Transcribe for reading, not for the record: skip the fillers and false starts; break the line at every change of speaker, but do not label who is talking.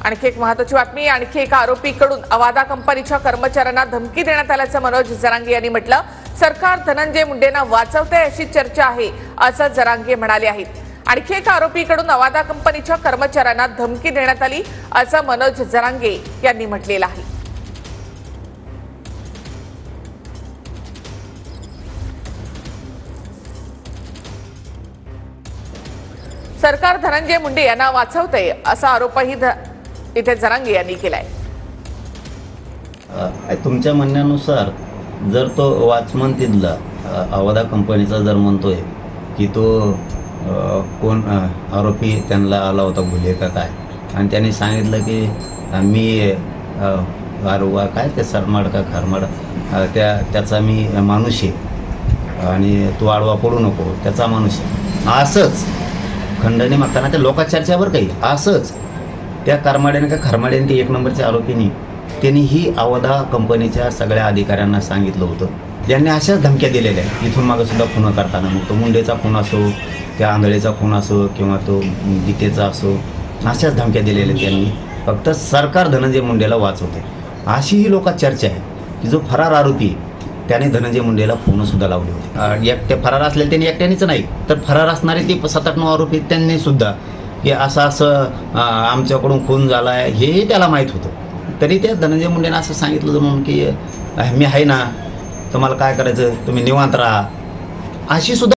आणखी एक महत्त्वाची बातमी। आणखी एका आरोपीकडून अवादा कंपनीच्या कर्मचाऱ्यांना धमकी देण्यात आल्याचं मनोज जरांगे यांनी म्हटलं। सरकार धनंजय मुंडेंना वाचवते अशी चर्चा आहे असं जरांगे म्हणाले आहेत। आणखी एका आरोपीकडून अवादा कंपनीच्या कर्मचाऱ्यांना धमकी देण्यात आली असं मनोज जरांगे यांनी म्हटलेलं आहे। सरकार धनंजय मुंडे यांना वाचवते असा आरोपही इथे जरांगे यांनी केलाय।
तुमच्या म्हणण्यानुसार जर तो वॉचमन तिथला अवादा कंपनीचा जर म्हणतोय की तो कोण आरोपी त्यांना आला होता भुले का काय, आणि त्यांनी सांगितलं की मी काय ते सरमाड का खारमाड त्याचा मी माणूस आहे आणि तू आडवा पडू नको त्याचा माणूस आहे, असंच खंडणी मागताना त्या लोका चर्चावर काही असंच त्या करमाड्याने का खरमाड्याने ते एक नंबरच्या आरोपींनी त्यांनी ही अवादा कंपनीच्या सगळ्या अधिकाऱ्यांना सांगितलं होतं। त्यांनी अशाच धमक्या दिलेल्या आहेत। इथून मागं सुद्धा खून करताना मग तो मुंडेचा खून असो, त्या आंधळेचा खून असो किंवा तो गीतेचा असो, अशाच धमक्या दिलेल्या त्यांनी। फक्त सरकार धनंजय मुंडेला वाचवते अशी ही लोका चर्चा आहे की जो फरार आरोपी त्याने धनंजय मुंडेला फोनसुद्धा लावले होते। एकटे फरार असलेले त्यांनी एकट्यानेच नाही तर फरार असणारे ते 7-8-9 आरोपी त्यांनी सुद्धा की असं आमच्याकडून खून झाला आहे हेही त्याला माहीत होतं। तरी त्या धनंजय मुंडेनं असं सांगितलं म्हणून की मी आहे ना, तुम्हाला काय करायचं तुम्ही निवांत राहा, अशी सुद्धा